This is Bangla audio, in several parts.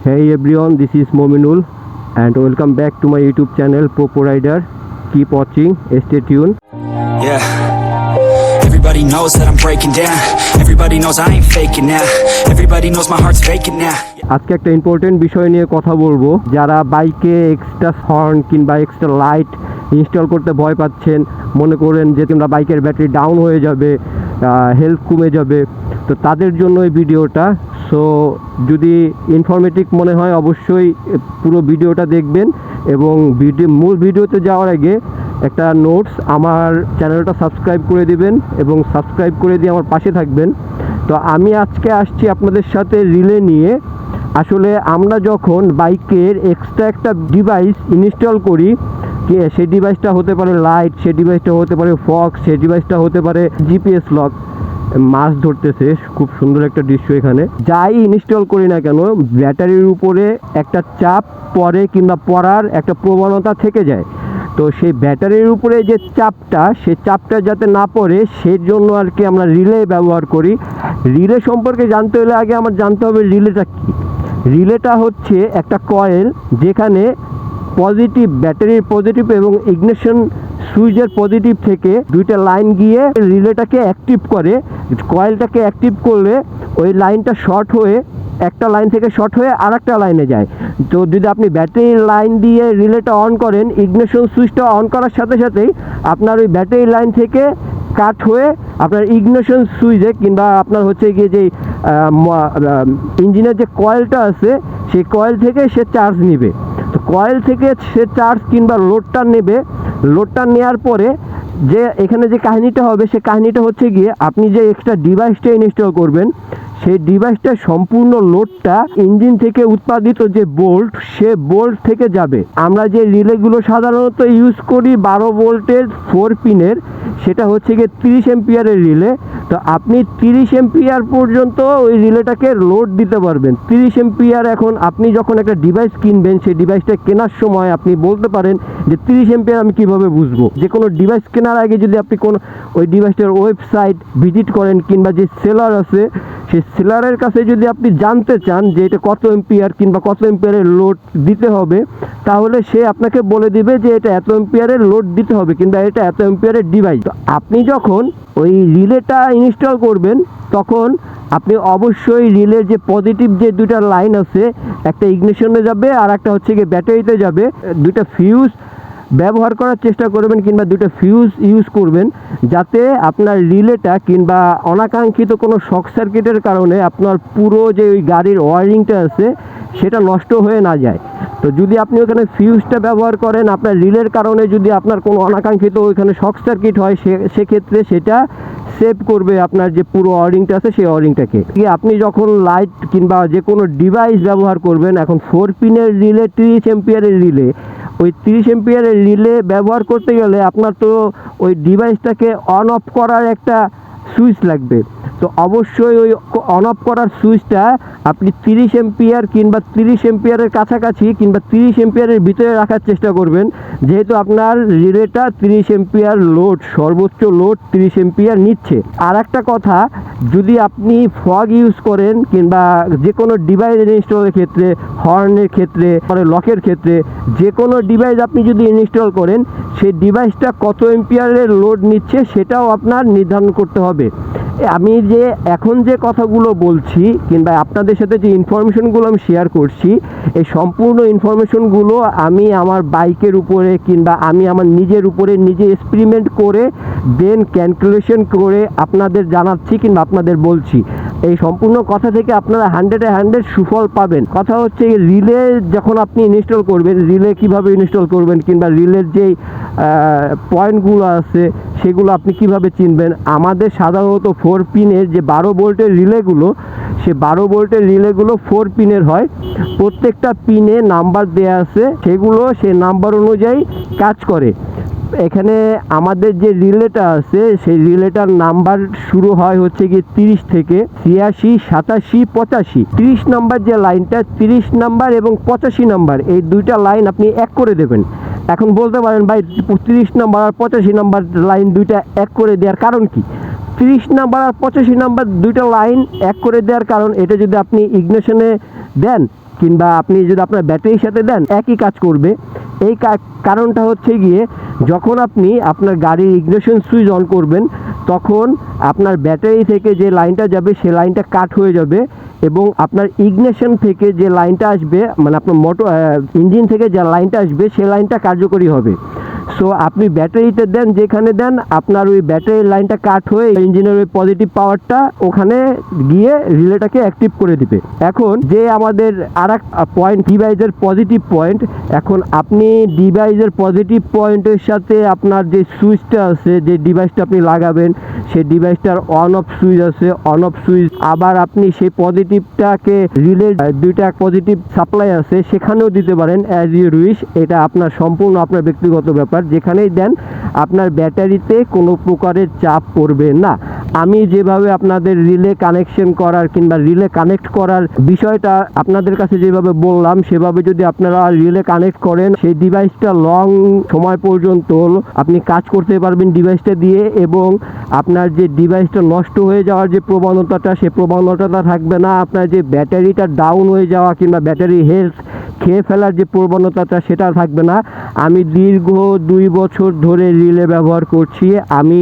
Hey everyone, this is Mominul and welcome back to my YouTube channel Popo Raider. Keep watching, stay tuned. Yeah. Everybody knows that I'm breaking down. Everybody knows I ain't faking now. Everybody knows my heart's faking now. আজকে একটা ইম্পর্টেন্ট বিষয় নিয়ে কথা বলবো। যারা বাইকে এক্সট্রা হর্ন কিংবা এক্সট্রা লাইট ইনস্টল করতে ভয় পাচ্ছেন, মনে করেন যে কিংবা বাইকের ব্যাটারি ডাউন হয়ে যাবে, হেলথ কমে যাবে, তো তাদের জন্য এই ভিডিওটা। সো যদি ইনফরমেটিভ মনে হয় অবশ্যই পুরো ভিডিওটা দেখবেন এবং মূল ভিডিওতে যাওয়ার আগে একটা নোটস, আমার চ্যানেলটা সাবস্ক্রাইব করে দিবেন এবং সাবস্ক্রাইব করে দিয়ে আমার পাশে থাকবেন। তো আমি আজকে আসছি আপনাদের সাথে রিলে নিয়ে। আসলে আমরা যখন বাইকের এক্সট্রা একটা ডিভাইস ইনস্টল করি, সেই ডিভাইসটা হতে পারে লাইট, সেই ডিভাইসটা হতে পারে ফক্স, সেই ডিভাইসটা হতে পারে জিপিএস লক, মাছ ধরতেছে, খুব সুন্দর একটা দৃশ্য এখানে। যাই ইনস্টল করি না কেন, ব্যাটারির উপরে একটা চাপ পড়ে কিংবা পড়ার একটা প্রবণতা থেকে যায়। তো সেই ব্যাটারির উপরে যে চাপটা, সেই চাপটা যাতে না পড়ে সেই জন্য আর কি আমরা রিলে ব্যবহার করি। রিলে সম্পর্কে জানতে হলে আগে আমার জানতে হবে রিলেটা কী। রিলেটা হচ্ছে একটা কয়েল, যেখানে পজিটিভ, ব্যাটারির পজিটিভ এবং ইগনিশন সুইচের পজিটিভ থেকে দুইটা লাইন গিয়ে রিলেটাকে অ্যাক্টিভ করে। কয়েলটাকে অ্যাক্টিভ করলে ওই লাইনটা শর্ট হয়ে, একটা লাইন থেকে শর্ট হয়ে আর একটা লাইনে যায়। তো যদি আপনি ব্যাটারির লাইন দিয়ে রিলেটা অন করেন, ইগনিশন সুইচটা অন করার সাথে সাথেই আপনার ওই ব্যাটারির লাইন থেকে কাট হয়ে আপনার ইগনিশন সুইচে কিংবা আপনার হচ্ছে গিয়ে যে ইঞ্জিনের যে কয়েলটা আছে, সেই কয়েল থেকে সে চার্জ নেবে। তো কয়েল থেকে সে চার্জ কিংবা লোডটা নেবে। লোডটা নেওয়ার পরে যে এখানে যে কাহিনীটা হবে, সে কাহিনীটা হচ্ছে গিয়ে আপনি যে এক্সট্রা ডিভাইসটা ইনস্টল করবেন, সেই ডিভাইসটার সম্পূর্ণ লোডটা ইঞ্জিন থেকে উৎপাদিত যে বোল্ট, সে বোল্ট থেকে যাবে। আমরা যে রিলেগুলো সাধারণত ইউজ করি 12 ভোল্টের 4 পিনের, সেটা হচ্ছে গিয়ে 30 এম্পিয়ারের রিলে। তো আপনি 30 এম্পিয়ার পর্যন্ত ওই রিলেটাকে লোড দিতে পারবেন। 30 এম্পিয়ার, এখন আপনি যখন একটা ডিভাইস কিনবেন, সেই ডিভাইসটা কেনার সময় আপনি বলতে পারেন যে 30 এম্পিয়ার আমি কীভাবে বুঝবো। যে কোনো ডিভাইস কেনার আগে যদি আপনি কোনো ওই ডিভাইসটার ওয়েবসাইট ভিজিট করেন কিংবা যে সেলার আছে, সেই সেলারের কাছে যদি আপনি জানতে চান যে এটা কত এম্পিয়ার কিংবা কত এম্পিয়ারের লোড দিতে হবে, তাহলে সে আপনাকে বলে দিবে যে এটা এত এম্পিয়ারের লোড দিতে হবে কিংবা এটা এত এম্পিয়ারের ডিভাইস। তো আপনি যখন ওই রিলেটা ইনস্টল করবেন, তখন আপনি অবশ্যই রিলের যে পজিটিভ যে দুইটা লাইন আছে, একটা ইগনিশনে যাবে আর একটা হচ্ছে গিয়ে ব্যাটারিতে যাবে, দুইটা ফিউজ ব্যবহার করার চেষ্টা করবেন কিংবা দুটো ফিউজ ইউজ করবেন, যাতে আপনার রিলেটা কিংবা অনাকাঙ্ক্ষিত কোনো শর্ট সার্কিটের কারণে আপনার পুরো যে ওই গাড়ির ওয়ারিংটা আছে সেটা নষ্ট হয়ে না যায়। তো যদি আপনি ওখানে ফিউজটা ব্যবহার করেন, আপনার রিলের কারণে যদি আপনার কোনো অনাকাঙ্ক্ষিত ওইখানে শর্ট সার্কিট হয়, সেক্ষেত্রে সেটা সেভ করবে আপনার যে পুরো ওয়ারিংটা আছে সেই ওয়ারিংটাকে। আপনি যখন লাইট কিংবা যে কোনো ডিভাইস ব্যবহার করবেন, এখন 4 পিনের রিলে, 30 এম্পিয়ারের রিলে, ওই 30 এম্পিয়ারের রিলে ব্যবহার করতে গেলে আপনার তো ওই ডিভাইসটাকে অন অফ করার একটা সুইচ লাগবে। তো অবশ্যই ওই অন অফ করার সুইচটা আপনি 30 এম্পিয়ার কিংবা 30 এম্পিয়ারের কাছাকাছি কিংবা 30 এম্পিয়ারের ভিতরে রাখার চেষ্টা করবেন, যেহেতু আপনার রিলেটা 30 এম্পিয়ার লোড, সর্বোচ্চ লোড 30 এম্পিয়ার নিচ্ছে। আর একটা কথা, যদি আপনি ফগ ইউজ করেন কিংবা যে কোনো ডিভাইস ইনস্টলের ক্ষেত্রে, হর্নের ক্ষেত্রে, লকের ক্ষেত্রে, যে কোনো ডিভাইস আপনি যদি ইনস্টল করেন, সেই ডিভাইসটা কত এম্পিয়ারের লোড নিচ্ছে সেটাও আপনার নির্ধারণ করতে হবে। আমি যে এখন যে কথাগুলো বলছি কিংবা আপনাদের সাথে যে ইনফরমেশনগুলো আমি শেয়ার করছি, এই সম্পূর্ণ ইনফরমেশনগুলো আমি আমার বাইকের উপরে কিংবা আমি আমার নিজের উপরে নিজে এক্সপেরিমেন্ট করে দেন ক্যালকুলেশন করে আপনাদের জানাচ্ছি কিংবা আপনাদের বলছি। এই সম্পূর্ণ কথা থেকে আপনারা 100-100 সুফল পাবেন। কথা হচ্ছে রিলে যখন আপনি ইনস্টল করবেন, রিলে কিভাবে ইনস্টল করবেন কিংবা রিলের যেই পয়েন্টগুলো আছে সেগুলো আপনি কিভাবে চিনবেন। আমাদের সাধারণত 4 পিনের যে 12 ভোল্টের রিলেগুলো, সে 12 ভোল্টের রিলেগুলো 4 পিনের হয়। প্রত্যেকটা পিনে নাম্বার দেয়া আছে, সেগুলো সে নাম্বার অনুযায়ী কাজ করে। এখানে আমাদের যে রিলেটা আছে, সেই রিলেটার নাম্বার শুরু হয় হচ্ছে কি 30 থেকে 86, 87, 85। 30 নাম্বার যে লাইনটা, 30 নাম্বার এবং 85 নাম্বার, এই দুইটা লাইন আপনি এক করে দেবেন। এখন বলতে পারেন ভাই 30 নাম্বার আর 85 নাম্বার লাইন দুইটা এক করে দেওয়ার কারণ কি? 30 নাম্বার আর 85 নাম্বার দুইটা লাইন এক করে দেওয়ার কারণ, এটা যদি আপনি ইগনিশনে দেন কিংবা আপনি যদি আপনার ব্যাটারির সাথে দেন একই কাজ করবে। এই কারণটা হচ্ছে গিয়ে যখন আপনি আপনার গাড়ির ইগনিশন সুইচ অন করবেন তখন আপনার ব্যাটারি থেকে যে লাইনটা যাবে সে লাইনটা কাট হয়ে যাবে এবং আপনার ইগনিশন থেকে যে লাইনটা আসবে মানে আপনার মোটর ইঞ্জিন থেকে যে লাইনটা আসবে সে লাইনটা কার্যকরী হবে। সো আপনি ব্যাটারিতে দেন যেখানে দেন আপনার ওই ব্যাটারির লাইনটা কাট হয়ে ইঞ্জিনের ওই পজিটিভ পাওয়ারটা ওখানে গিয়ে রিলেটাকে অ্যাক্টিভ করে দিবে। এখন যে আমাদের আর এক পয়েন্ট ডিভাইসের পজিটিভ পয়েন্ট, এখন আপনি ডিভাইসের পজিটিভ পয়েন্টের সাথে আপনার যে সুইচটা আছে যে ডিভাইসটা আপনি লাগাবেন সেই ডিভাইসটার অন অফ সুইচ আছে, অন অফ সুইচ আবার আপনি সেই পজিটিভটাকে রিলে দুইটা পজিটিভ সাপ্লাই আছে সেখানেও দিতে পারেন অ্যাজ ইউ উইশ। এটা আপনার সম্পূর্ণ আপনার ব্যক্তিগত ব্যাপার, যেখানেই দেন আপনার ব্যাটারিতে কোনো প্রকারের চাপ পড়বে না। আমি যেভাবে আপনাদের রিলে কানেকশন করার কিংবা রিলে কানেক্ট করার বিষয়টা আপনাদের কাছে যেভাবে বললাম সেভাবে যদি আপনারা রিলে কানেক্ট করেন সেই ডিভাইসটা লং সময় পর্যন্ত আপনি কাজ করতে পারবেন ডিভাইসটা দিয়ে এবং আপনার যে ডিভাইসটা নষ্ট হয়ে যাওয়ার যে প্রবণতাটা সে প্রবণতাটা থাকবে না। আপনার যে ব্যাটারিটা ডাউন হয়ে যাওয়া কিংবা ব্যাটারি হেলথ খেয়ে ফেলার যে প্রবণতাটা সেটা থাকবে না। আমি দীর্ঘ 2 বছর ধরে রিলে ব্যবহার করছি। আমি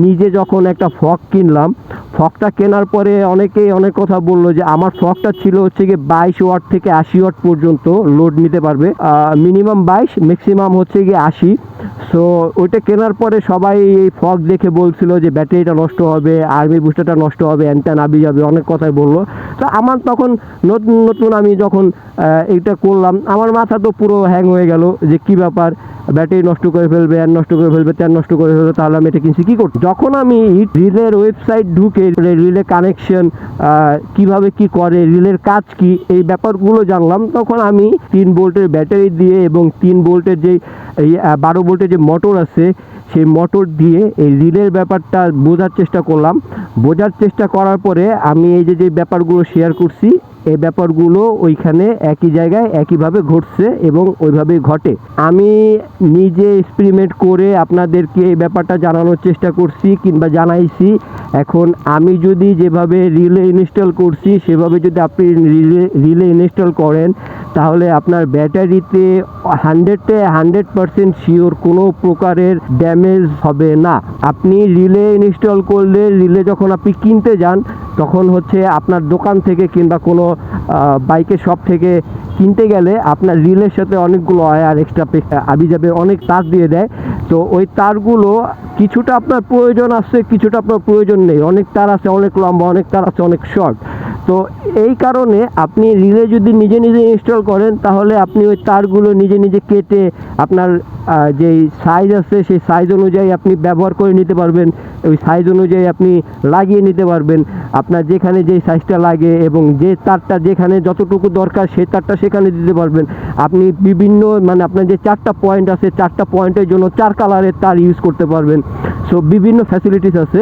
নিজে যখন একটা ফগ কিনলাম, ফগটা কেনার পরে অনেকেই অনেক কথা বললো যে আমার ফগটা ছিল হচ্ছে গিয়ে 22 ওয়াট থেকে 80 ওয়াট পর্যন্ত লোড নিতে পারবে, মিনিমাম 22 ম্যাক্সিমাম হচ্ছে গিয়ে 80। সো ওইটা কেনার পরে সবাই এই ফগ দেখে বলছিল যে ব্যাটারিটা নষ্ট হবে, আর্মি বুস্টারটা নষ্ট হবে, অ্যান্টেন আবি যাবে, অনেক কথাই বললো। তো আমার তখন নতুন নতুন আমি যখন এইটা করলাম আমার মাথা তো পুরো হ্যাং হয়ে গেল যে কী ব্যাপার, ব্যাটারি নষ্ট করে ফেলবে, অ্যান নষ্ট করে ফেলবে, ত্যান নষ্ট করে ফেলবে, তাহলে আমি এটা কিনছি কী করব। যখন আমি রিলের ওয়েবসাইট ঢুকে রিলে কানেকশন কিভাবে কি করে, রিলের কাজ কি, এই ব্যাপারগুলো জানলাম, তখন আমি 3 ভোল্টের ব্যাটারি দিয়ে এবং 3 ভোল্টের যে এই 12 ভোল্টের যে মোটর আছে সেই মোটর দিয়ে এই রিলের ব্যাপারটা বোঝার চেষ্টা করলাম। বোঝার চেষ্টা করার পরে আমি এই যে ব্যাপারগুলো শেয়ার করছি এই ব্যাপারগুলো ওইখানে একই জায়গায় একইভাবে ঘটছে এবং ওইভাবেই ঘটে। আমি নিজে এক্সপেরিমেন্ট করে আপনাদেরকে এই ব্যাপারটা জানানোর চেষ্টা করছি কিংবা জানাইছি। এখন আমি যদি যেভাবে রিলে ইনস্টল করছি সেভাবে যদি আপনি রিলে ইনস্টল করেন তাহলে আপনার ব্যাটারিতে 100% শিওর কোনো প্রকারের ড্যামেজ হবে না। আপনি রিলে ইনস্টল করলে রিলে যখন আপনি কিনতে যান তখন হচ্ছে আপনার দোকান থেকে কিংবা কোনো বাইকের শপ থেকে কিনতে গেলে আপনার রিলের সাথে অনেকগুলো ওয়্যার এক্সট্রা আবি যাবে, অনেক তার দিয়ে দেয়। তো ওই তারগুলো কিছুটা আপনার প্রয়োজন আছে, কিছুটা আপনার প্রয়োজন নেই। অনেক তার আছে অনেক লম্বা, অনেক তার আছে অনেক শর্ট। তো এই কারণে আপনি রিলে যদি নিজে নিজে ইনস্টল করেন তাহলে আপনি ওই তারগুলো নিজে নিজে কেটে আপনার যেই সাইজ আছে সেই সাইজ অনুযায়ী আপনি ব্যবহার করে নিতে পারবেন, ওই সাইজ অনুযায়ী আপনি লাগিয়ে নিতে পারবেন আপনার যেখানে যেই সাইজটা লাগে এবং যে তারটা যেখানে যতটুকু দরকার সেই তারটা সেখানে দিতে পারবেন। আপনি বিভিন্ন মানে আপনার যে 4টা পয়েন্ট আছে 4টা পয়েন্টের জন্য 4 কালারের তার ইউজ করতে পারবেন। সো বিভিন্ন ফ্যাসিলিটিস আছে।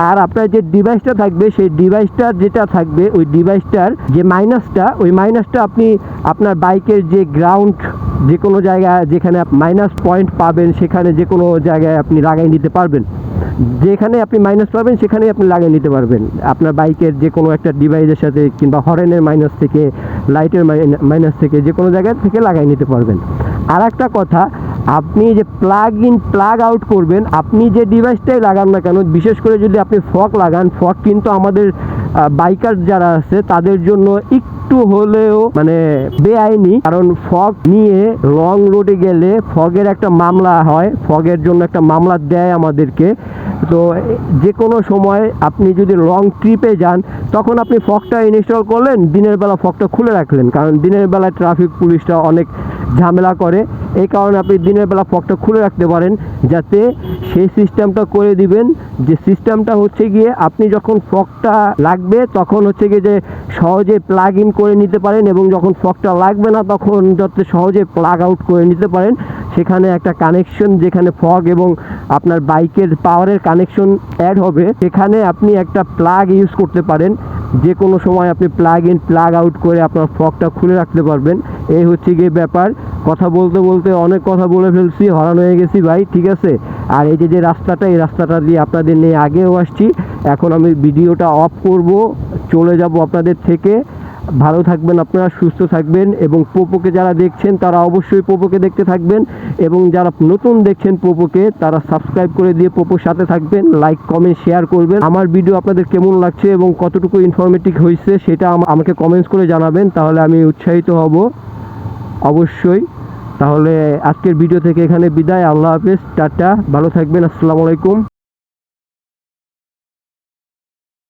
আর আপনার যে ডিভাইসটা থাকবে সেই ডিভাইসটার যেটা থাকবে ওই ডিভাইসটার যে মাইনাসটা, ওই মাইনাসটা আপনি আপনার বাইকের যে গ্রাউন্ড যে কোনো জায়গায় যেখানে মাইনাস পয়েন্ট পাবেন সেখানে যে কোনো জায়গায় আপনি লাগাই নিতে পারবেন। যেখানে আপনি মাইনাস পাবেন সেখানেই আপনি লাগিয়ে নিতে পারবেন আপনার বাইকের যে কোনো একটা ডিভাইসের সাথে কিংবা হর্নের মাইনাস থেকে লাইটের মাইনাস থেকে যে কোনো জায়গা থেকে লাগাই নিতে পারবেন। আর একটা কথা, আপনি যে প্লাগ ইন প্লাগ আউট করবেন আপনি যে ডিভাইসটাই লাগান না কেন, বিশেষ করে যদি আপনি ফগ লাগান, ফগ কিন্তু আমাদের বাইকার যারা আছে তাদের জন্য একটু হলেও মানে বেআইনি, কারণ ফগ নিয়ে লং রোডে গেলে ফগের একটা মামলা হয়, ফগের জন্য একটা মামলা দেয় আমাদেরকে। তো যে কোনো সময় আপনি যদি লং ট্রিপে যান তখন আপনি ফগটা ইনস্টল করলেন, দিনের বেলা ফগটা খুলে রাখলেন, কারণ দিনের বেলা ট্রাফিক পুলিশটা অনেক ঝামেলা করে। এই কারণে আপনি দিনের বেলা ফগটা খুলে রাখতে পারেন, যাতে সেই সিস্টেমটা করে দিবেন যে সিস্টেমটা হচ্ছে গিয়ে আপনি যখন ফগটা লাগবে তখন হচ্ছে গিয়ে যে সহজে প্লাগ ইন করে নিতে পারেন এবং যখন ফগটা লাগবে না তখন যাতে সহজে প্লাগ আউট করে নিতে পারেন। সেখানে একটা কানেকশন যেখানে ফগ এবং আপনার বাইকের পাওয়ারের কানেকশন অ্যাড হবে সেখানে আপনি একটা প্লাগ ইউজ করতে পারেন। যে কোনো সময় আপনি প্লাগ ইন প্লাগ আউট করে আপনার ফগটা খুলে রাখতে পারবেন। এই হচ্ছে গিয়ে ব্যাপার। কথা বলতে বলতে অনেক কথা বলে ফেলছি, হরান হয়ে গেছি ভাই, ঠিক আছে। আর এই যে রাস্তাটা, এই রাস্তাটা দিয়ে আপনাদের নিয়ে আগেও আসছি, এখন আমি ভিডিওটা অফ করব, চলে যাব আপনাদের থেকে। ভালো থাকবেন আপনারা, সুস্থ থাকবেন, এবং পোপোকে যারা দেখছেন তারা অবশ্যই পোপোকে দেখতে থাকবেন, এবং যারা নতুন দেখছেন পোপোকে তারা সাবস্ক্রাইব করে দিয়ে পোপোর সাথে থাকবেন, লাইক কমেন্ট শেয়ার করবেন। আমার ভিডিও আপনাদের কেমন লাগছে এবং কতটুকু ইনফরমেটিভ হয়েছে সেটা আমাকে কমেন্টস করে জানাবেন, তাহলে আমি উৎসাহিত হব অবশ্যই। তাহলে আজকের ভিডিও থেকে এখানে বিদায়, আল্লাহ হাফেজ, টাটা, ভালো থাকবেন, আসসালামু আলাইকুম।